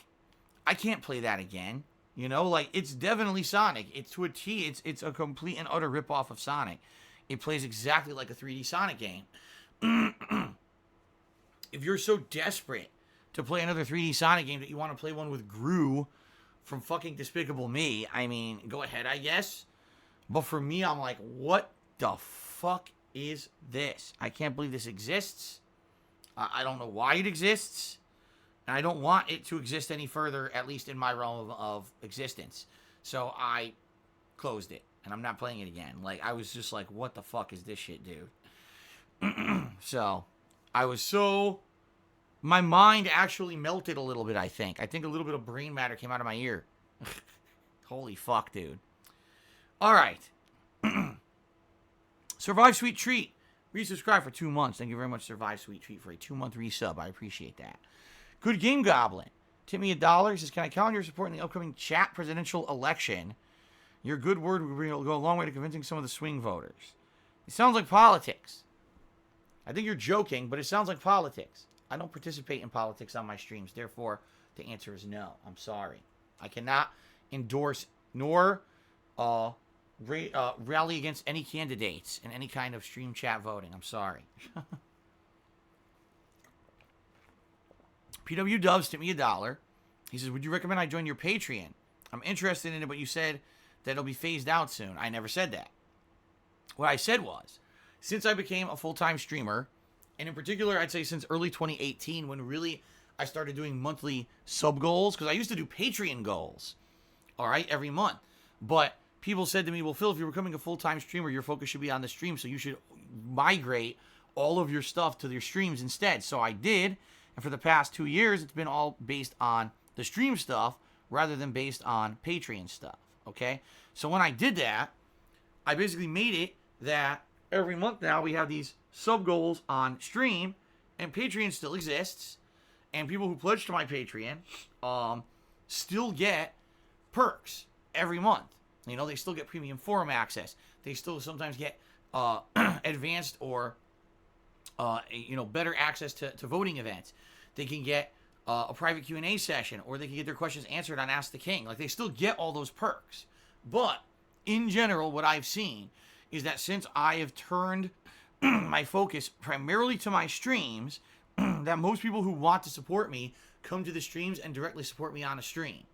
I can't play that again. You know, like, it's definitely Sonic. It's to a T. It's a complete and utter ripoff of Sonic. It plays exactly like a 3D Sonic game. If you're so desperate to play another 3D Sonic game that you want to play one with Gru from fucking Despicable Me, I mean, go ahead, I guess. But for me, I'm like, what the fuck is this? I can't believe this exists. I don't know why it exists. And I don't want it to exist any further, at least in my realm of existence. So I closed it, and I'm not playing it again. Like, I was just like, what the fuck is this shit, dude? So, I was so... My mind actually melted a little bit, I think. I think a little bit of brain matter came out of my ear. Holy fuck, dude. Alright. Survive Sweet Treat. Resubscribe for 2 months. Thank you very much, Survive Sweet Treat, for a 2-month resub. I appreciate that. Good Game Goblin. Tip me $1. He says, can I count on your support in the upcoming chat presidential election? Your good word will go a long way to convincing some of the swing voters. It sounds like politics. I think you're joking, but it sounds like politics. I don't participate in politics on my streams. Therefore, the answer is no. I'm sorry. I cannot endorse nor rally against any candidates in any kind of stream chat voting. I'm sorry. PW Dubs tipped me $1. He says, would you recommend I join your Patreon? I'm interested in it, but you said that it'll be phased out soon. I never said that. What I said was, since I became a full-time streamer, and in particular, I'd say since early 2018, when really I started doing monthly sub goals, because I used to do Patreon goals, all right, every month. But people said to me, well, Phil, if you're becoming a full-time streamer, your focus should be on the stream, so you should migrate all of your stuff to your streams instead. So I did. And for the past 2 years, it's been all based on the stream stuff rather than based on Patreon stuff, okay? So when I did that, I basically made it that every month now we have these sub goals on stream, and Patreon still exists, and people who pledge to my Patreon still get perks every month. You know, they still get premium forum access. They still sometimes get advanced or better access to voting events. They can get a private Q&A session, or they can get their questions answered on Ask the King. Like, they still get all those perks. But, in general, what I've seen is that since I have turned my focus primarily to my streams, that most people who want to support me come to the streams and directly support me on a stream.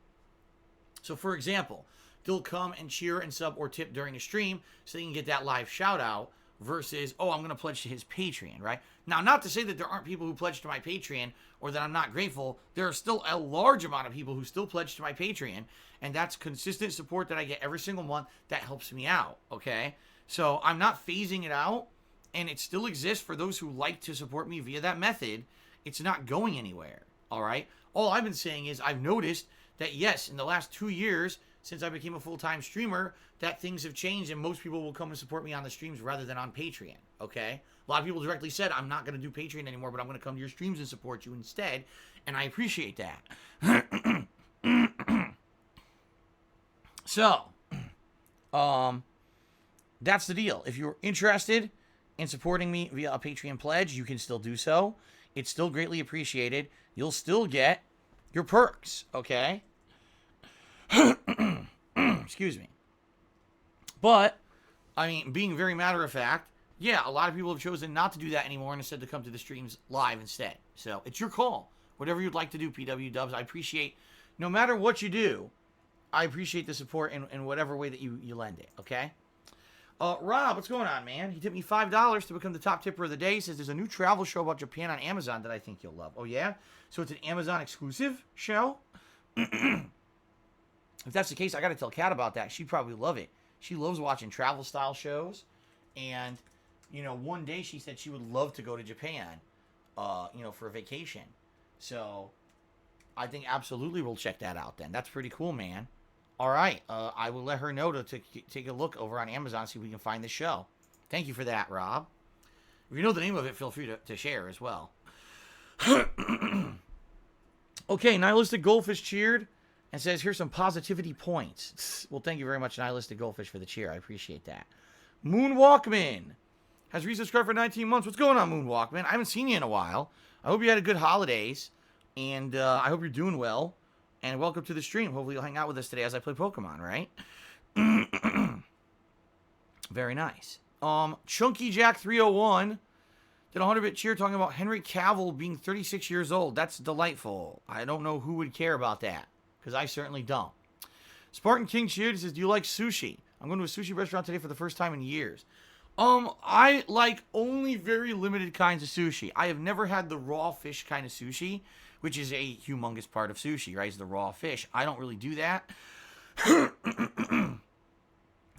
So, for example, they'll come and cheer and sub or tip during a stream so they can get that live shout-out, versus, oh, I'm going to pledge to his Patreon, right? Now, not to say that there aren't people who pledge to my Patreon or that I'm not grateful. There are still a large amount of people who still pledge to my Patreon, and that's consistent support that I get every single month that helps me out, okay? So I'm not phasing it out, and it still exists for those who like to support me via that method. It's not going anywhere, all right? All I've been saying is I've noticed that, yes, in the last 2 years, since I became a full-time streamer, that things have changed and most people will come and support me on the streams rather than on Patreon, okay? A lot of people directly said, I'm not going to do Patreon anymore, but I'm going to come to your streams and support you instead, and I appreciate that. So, that's the deal. If you're interested in supporting me via a Patreon pledge, you can still do so. It's still greatly appreciated. You'll still get your perks, okay? Excuse me. But, I mean, being very matter of fact, yeah, a lot of people have chosen not to do that anymore and instead to come to the streams live instead. So, it's your call. Whatever you'd like to do, PW Dubs, I appreciate, no matter what you do, I appreciate the support in whatever way that you lend it, okay? Rob, what's going on, man? He tipped me $5 to become the top tipper of the day. He says there's a new travel show about Japan on Amazon that I think you'll love. Oh, yeah? So it's an Amazon exclusive show? If that's the case, I got to tell Kat about that. She'd probably love it. She loves watching travel style shows. And, you know, one day she said she would love to go to Japan, you know, for a vacation. So I think absolutely we'll check that out then. That's pretty cool, man. All right. I will let her know to take a look over on Amazon, see if we can find the show. Thank you for that, Rob. If you know the name of it, feel free to share as well. Okay, Nihilistic Goldfish cheered and says, here's some positivity points. Well, thank you very much, Nihilistic Goldfish, for the cheer. I appreciate that. Moonwalkman has resubscribed for 19 months. What's going on, Moonwalkman? I haven't seen you in a while. I hope you had a good holidays, and I hope you're doing well. And welcome to the stream. Hopefully you'll hang out with us today as I play Pokemon, right? Very nice. Chunky Jack 301 did a 100-bit cheer talking about Henry Cavill being 36 years old. That's delightful. I don't know who would care about that, because I certainly don't. Spartan King cheered. He says, do you like sushi? I'm going to a sushi restaurant today for the first time in years. I like only very limited kinds of sushi. I have never had the raw fish kind of sushi, which is a humongous part of sushi, right? Is the raw fish. I don't really do that.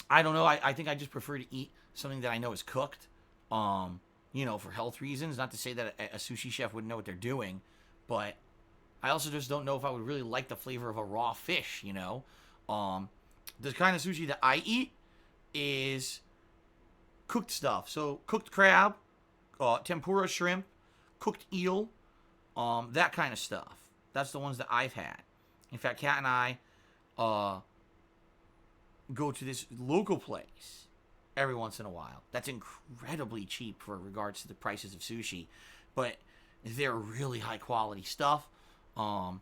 I don't know. I think I just prefer to eat something that I know is cooked, you know, for health reasons. Not to say that a sushi chef wouldn't know what they're doing, but I also just don't know if I would really like the flavor of a raw fish, you know? The kind of sushi that I eat is cooked stuff. So cooked crab, tempura shrimp, cooked eel, that kind of stuff. That's the ones that I've had. In fact, Kat and I go to this local place every once in a while. That's incredibly cheap for regards to the prices of sushi, but they're really high quality stuff. And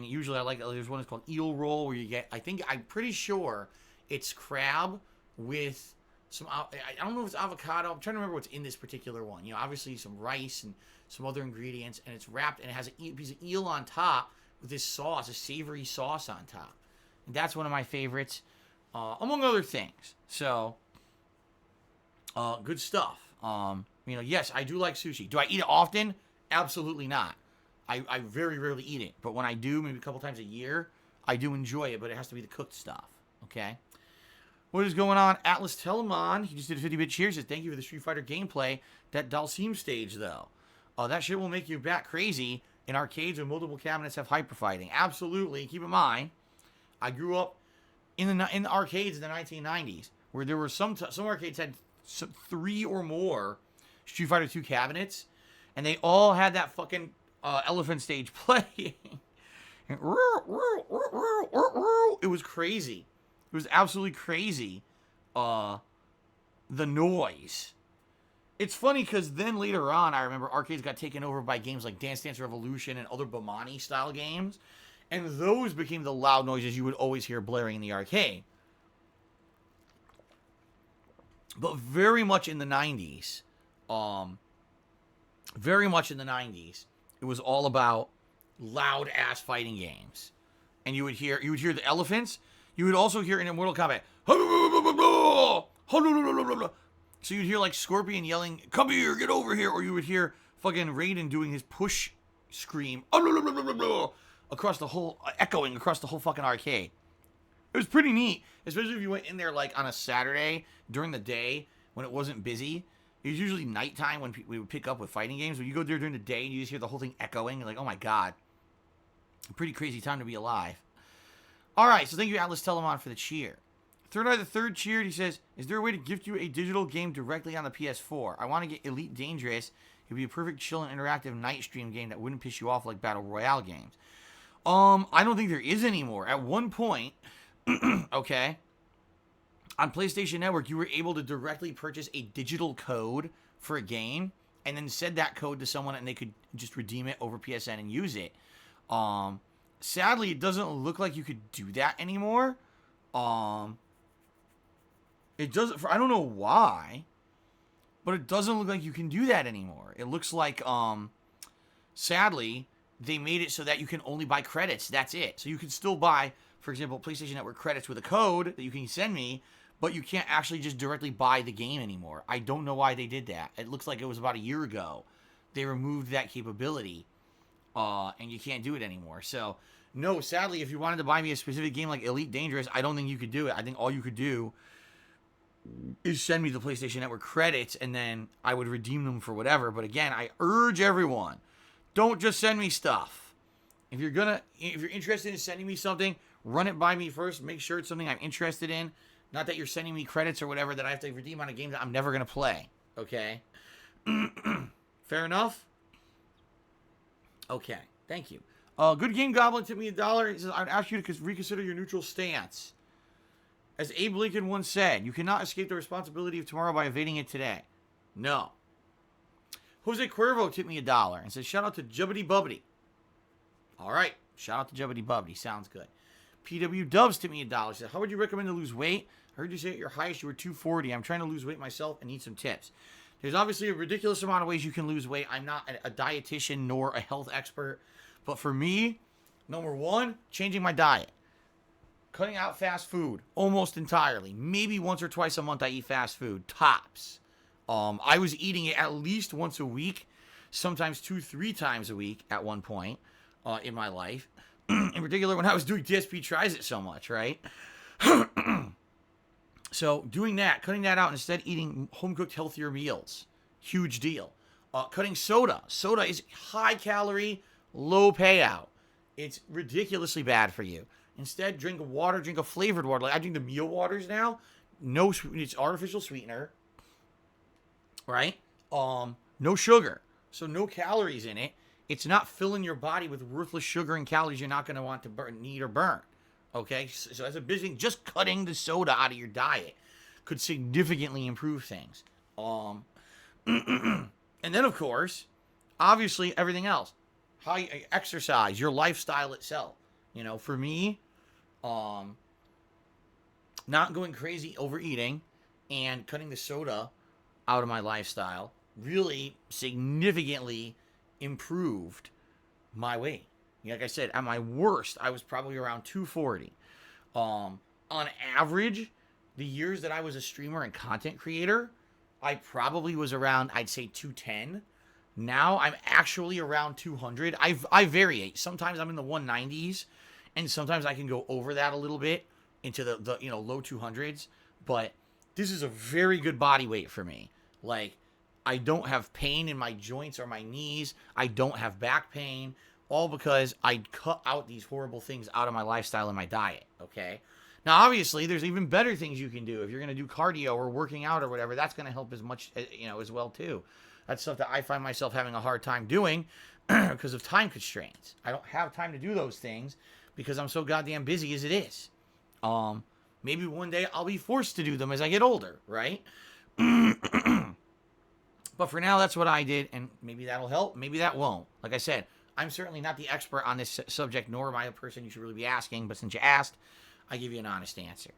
usually I like, there's one that's called eel roll where you get, I'm pretty sure it's crab with some, I don't know if it's avocado. I'm trying to remember what's in this particular one. You know, obviously some rice and some other ingredients, and it's wrapped, and it has a piece of eel on top with this sauce, a savory sauce on top. And that's one of my favorites, among other things. So, good stuff. You know, yes, I do like sushi. Do I eat it often? Absolutely not. I very rarely eat it, but when I do, maybe a couple times a year, I do enjoy it, but it has to be the cooked stuff, okay? What is going on? Atlas Telemon, he just did a 50-bit cheer. He says, thank you for the Street Fighter gameplay. That Dalsim stage, though. That shit will make you bat crazy in arcades where multiple cabinets have hyper fighting. Absolutely. Keep in mind, I grew up in the arcades in the 1990s, where there were some arcades had 3 or more Street Fighter 2 cabinets, and they all had that fucking elephant stage playing. It was crazy. It was absolutely crazy. The noise. It's funny because then later on, I remember arcades got taken over by games like Dance Dance Revolution and other Bomani style games, and those became the loud noises you would always hear blaring in the arcade. But very much in the 90s, it was all about loud ass fighting games. And you would hear the elephants. You would also hear in Mortal Kombat, so you'd hear like Scorpion yelling, come here, get over here. Or you would hear fucking Raiden doing his push scream across the whole, echoing across the whole fucking arcade. It was pretty neat, especially if you went in there like on a Saturday during the day when it wasn't busy. It was usually nighttime when we would pick up with fighting games. When you go there during the day and you just hear the whole thing echoing, you're like, oh my god. A pretty crazy time to be alive. Alright, so thank you, Atlas Telemon, for the cheer. Third Eye the Third cheered. He says, is there a way to gift you a digital game directly on the PS4? I want to get Elite Dangerous. It would be a perfect chill and interactive night stream game that wouldn't piss you off like Battle Royale games. I don't think there is anymore. At one point, okay, on PlayStation Network, you were able to directly purchase a digital code for a game and then send that code to someone and they could just redeem it over PSN and use it. Sadly, it doesn't look like you could do that anymore. It doesn't, I don't know why, but it doesn't look like you can do that anymore. It looks like, sadly, they made it so that you can only buy credits. That's it. So you can still buy, for example, PlayStation Network credits with a code that you can send me, but you can't actually just directly buy the game anymore. I don't know why they did that. It looks like it was about a year ago they removed that capability, and you can't do it anymore. So, no, sadly, if you wanted to buy me a specific game like Elite Dangerous, I don't think you could do it. I think all you could do is send me the PlayStation Network credits, and then I would redeem them for whatever. But again, I urge everyone, don't just send me stuff. If you're interested in sending me something, run it by me first. Make sure it's something I'm interested in. Not that you're sending me credits or whatever that I have to redeem on a game that I'm never going to play. Okay? Fair enough? Okay. Thank you. Good Game Goblin tipped me $1. He says, I'd ask you to reconsider your neutral stance. As Abe Lincoln once said, you cannot escape the responsibility of tomorrow by evading it today. No. Jose Cuervo tipped me $1 and says, shout out to Jubbity Bubbity. All right. Shout out to Jubbity Bubbity. Sounds good. PW Dubs tipped me $1. He said, how would you recommend to lose weight? I heard you say at your highest you were 240. I'm trying to lose weight myself and need some tips. There's obviously a ridiculous amount of ways you can lose weight. I'm not a dietitian nor a health expert. But for me, number one, changing my diet. Cutting out fast food almost entirely. Maybe once or twice a month I eat fast food. Tops. I was eating it at least once a week. Sometimes 2-3 times a week at one point in my life. In particular when I was doing DSP Tries It so much, right? So doing that, cutting that out, and instead eating home-cooked healthier meals. Huge deal. Cutting soda. Soda is high calorie, low payout. It's ridiculously bad for you. Instead, drink water, drink a flavored water. Like I drink the meal waters now. No, it's artificial sweetener, right? No sugar, so no calories in it. It's not filling your body with worthless sugar and calories you're not going to want to need or burn. Okay, so that's a big thing. Just cutting the soda out of your diet could significantly improve things. And then of course, obviously everything else. How you exercise, your lifestyle itself. You know, for me, not going crazy overeating and cutting the soda out of my lifestyle really significantly improved my weight. Like I said, at my worst, I was probably around 240. On average, the years that I was a streamer and content creator, I probably was around, I'd say 210. Now I'm actually around 200. I variate. Sometimes I'm in the 190s, and sometimes I can go over that a little bit into the low 200s. But this is a very good body weight for me. Like, I don't have pain in my joints or my knees. I don't have back pain. All because I cut out these horrible things out of my lifestyle and my diet. Okay. Now, obviously, there's even better things you can do. If you're going to do cardio or working out or whatever, that's going to help as much, as well too. That's stuff that I find myself having a hard time doing because of time constraints. I don't have time to do those things because I'm so goddamn busy as it is. Maybe one day I'll be forced to do them as I get older, right? But for now, that's what I did, and maybe that'll help. Maybe that won't. Like I said, I'm certainly not the expert on this subject, nor am I a person you should really be asking, but since you asked, I give you an honest answer.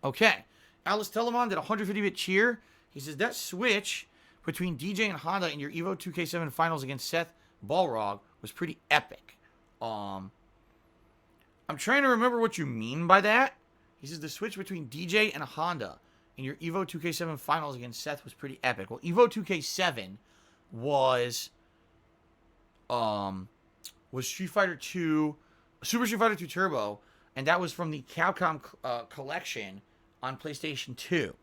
Okay. Alice Telemon did a 150-bit cheer. He says, that switch between DJ and Honda in your Evo 2K7 finals against Seth Balrog was pretty epic. I'm trying to remember what you mean by that. He says, the switch between DJ and Honda in your Evo 2K7 finals against Seth was pretty epic. Well, Evo 2K7 was Street Fighter 2, Super Street Fighter 2 Turbo, and that was from the Capcom collection on PlayStation 2.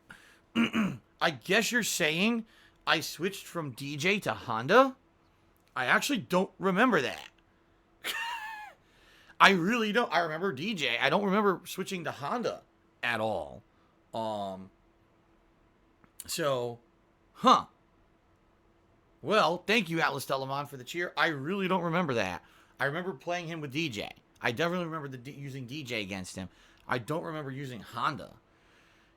I guess you're saying I switched from DJ to Honda? I actually don't remember that. I really don't. I remember DJ. I don't remember switching to Honda at all. Well, thank you, Atlas Telemon, for the cheer. I really don't remember that. I remember playing him with DJ. I definitely remember using DJ against him. I don't remember using Honda.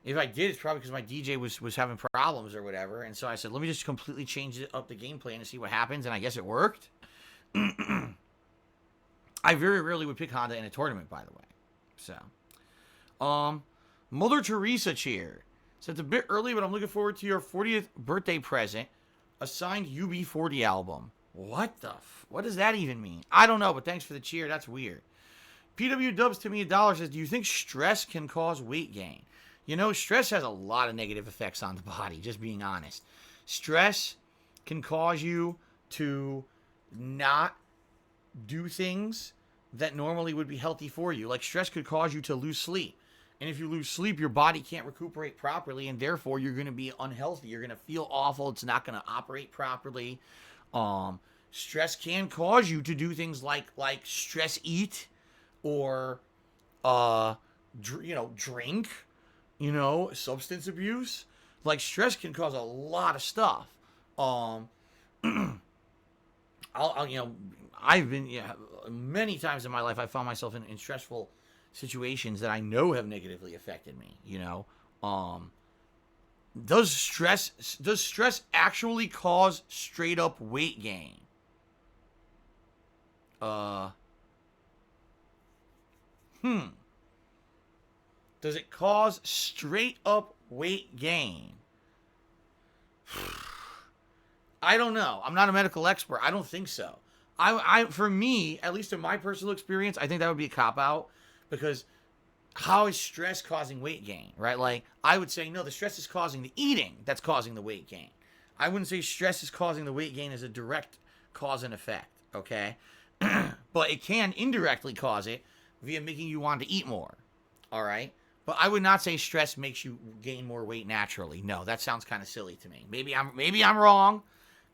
If I did, it's probably because my DJ was having problems or whatever. And so I said, let me just completely change up the gameplay and see what happens. And I guess it worked. I very rarely would pick Honda in a tournament, by the way. So, Mother Teresa cheer. So it's a bit early, but I'm looking forward to your 40th birthday present. A signed UB40 album. What does that even mean? I don't know, but thanks for the cheer. That's weird. PW Dubs to me $1 says, do you think stress can cause weight gain? You know, stress has a lot of negative effects on the body, just being honest. Stress can cause you to not do things that normally would be healthy for you. Like stress could cause you to lose sleep. And if you lose sleep, your body can't recuperate properly, and therefore you're going to be unhealthy. You're going to feel awful. It's not going to operate properly. Stress can cause you to do things like stress eat or drink, substance abuse. Like stress can cause a lot of stuff. I've been many times in my life I found myself in stressful situations that I know have negatively affected me. Does stress actually cause straight up weight gain? Does it cause straight up weight gain? I don't know. I'm not a medical expert. I don't think so. For me, at least in my personal experience, I think that would be a cop-out, because how is stress causing weight gain, right? Like, I would say, no, the stress is causing the eating that's causing the weight gain. I wouldn't say stress is causing the weight gain as a direct cause and effect, okay? But it can indirectly cause it via making you want to eat more, all right? But I would not say stress makes you gain more weight naturally. No, that sounds kind of silly to me. Maybe I'm wrong.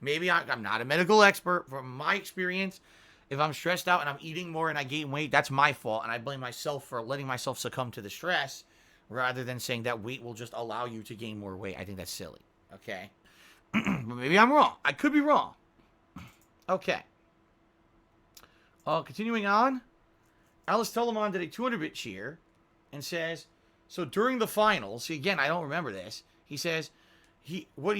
Maybe I'm not a medical expert. From my experience, if I'm stressed out and I'm eating more and I gain weight, that's my fault. And I blame myself for letting myself succumb to the stress rather than saying that weight will just allow you to gain more weight. I think that's silly. Okay? But maybe I'm wrong. I could be wrong. Okay. Continuing on. Alice Telemon did a 200-bit cheer and says, so during the finals, see, again, I don't remember this. He says, what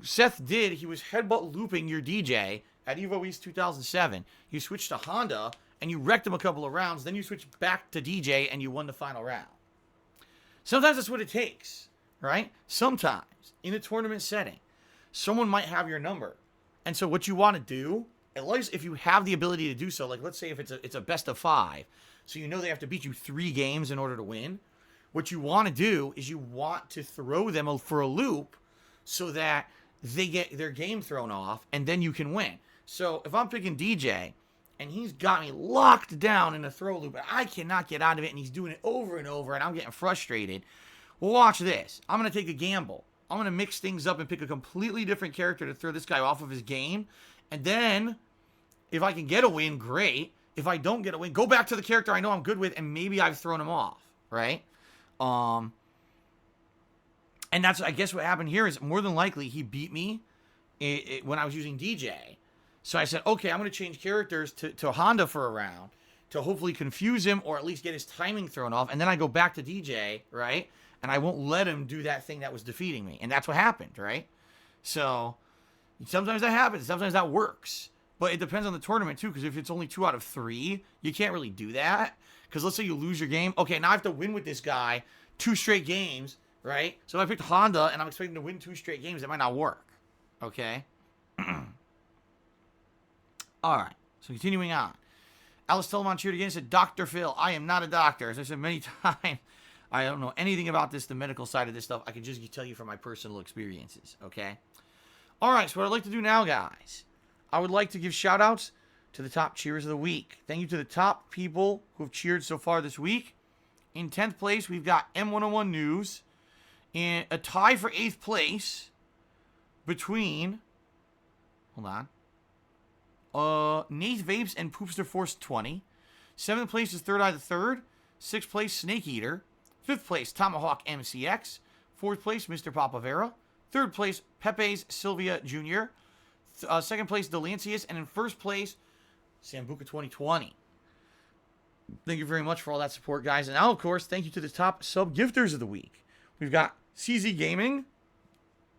Seth did, he was headbutt looping your DJ at Evo East 2007. You switched to Honda and you wrecked him a couple of rounds. Then you switched back to DJ and you won the final round. Sometimes that's what it takes, right? Sometimes in a tournament setting, someone might have your number. And so what you want to do, at least if you have the ability to do so, like let's say if it's a best of 5, so you know they have to beat you 3 games in order to win. What you want to do is you want to throw them for a loop so that they get their game thrown off, and then you can win. So if I'm picking DJ, and he's got me locked down in a throw loop, and I cannot get out of it, and he's doing it over and over, and I'm getting frustrated, well, watch this. I'm going to take a gamble. I'm going to mix things up and pick a completely different character to throw this guy off of his game, and then if I can get a win, great. If I don't get a win, go back to the character I know I'm good with, and maybe I've thrown him off, right? And that's, I guess, what happened here is more than likely he beat me when I was using DJ. So I said, okay, I'm going to change characters to Honda for a round to hopefully confuse him or at least get his timing thrown off. And then I go back to DJ, right? And I won't let him do that thing that was defeating me. And that's what happened, right? So sometimes that happens. Sometimes that works. But it depends on the tournament, too, because if it's only 2 out of 3, you can't really do that. Because let's say you lose your game. Okay, now I have to win with this guy 2 straight games, right? So if I picked Honda and I'm expecting to win 2 straight games, it might not work. Okay? All right. So continuing on. Alice Telemon cheered again and said, Dr. Phil, I am not a doctor. As I said many times, I don't know anything about this, the medical side of this stuff. I can just tell you from my personal experiences. Okay? All right. So what I'd like to do now, guys, I would like to give shout-outs to the top cheers of the week. Thank you to the top people who have cheered so far this week. In 10th place, we've got M101 News. In a tie for 8th place between, hold on, Nath Vapes and Poopster Force 20. 7th place is Third Eye the Third. 6th place, Snake Eater. 5th place, Tomahawk MCX. 4th place, Mr. Papavera. 3rd place, Pepe's Sylvia Jr. 2nd place, Delancius. And in 1st place, Sambuca 2020. Thank you very much for all that support, guys. And now, of course, thank you to the top sub-gifters of the week. We've got CZ Gaming,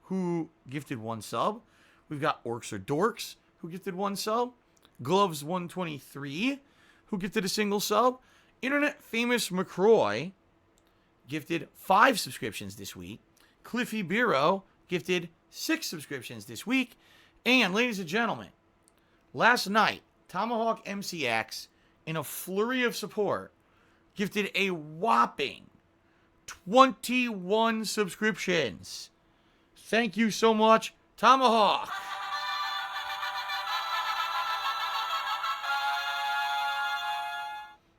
who gifted 1 sub. We've got Orcs or Dorks, who gifted 1 sub. Gloves 123, who gifted a single sub. Internet Famous McCroy gifted 5 subscriptions this week. Cliffy Bureau gifted 6 subscriptions this week. And, ladies and gentlemen, last night, Tomahawk MCX, in a flurry of support, gifted a whopping 21 subscriptions. Thank you so much, Tomahawk.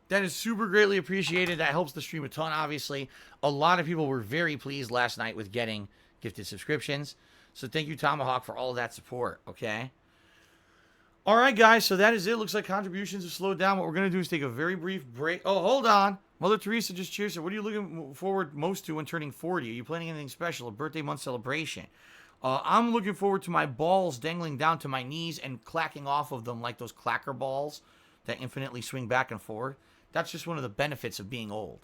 That is super greatly appreciated. That helps the stream a ton, obviously. A lot of people were very pleased last night with getting gifted subscriptions. So thank you, Tomahawk, for all of that support, okay? All right, guys, so that is it. Looks like contributions have slowed down. What we're going to do is take a very brief break. Oh, hold on. Mother Teresa just cheers. What are you looking forward most to when turning 40? Are you planning anything special, a birthday month celebration? I'm looking forward to my balls dangling down to my knees and clacking off of them like those clacker balls that infinitely swing back and forth. That's just one of the benefits of being old.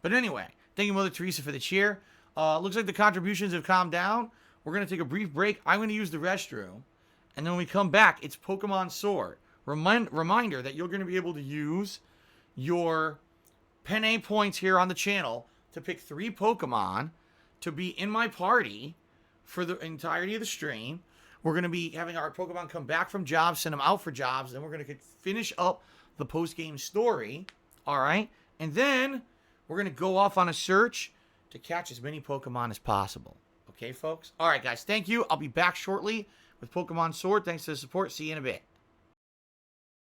But anyway, thank you, Mother Teresa, for the cheer. Looks like the contributions have calmed down. We're going to take a brief break. I'm going to use the restroom. And then when we come back, it's Pokemon Sword. Reminder that you're going to be able to use your Penne points here on the channel to pick 3 Pokemon to be in my party for the entirety of the stream. We're going to be having our Pokemon come back from jobs, send them out for jobs. Then we're going to finish up the post-game story. All right, and then we're going to go off on a search to catch as many Pokemon as possible. Okay, folks? All right, guys, thank you. I'll be back shortly with Pokemon Sword. Thanks for the support. See you in a bit.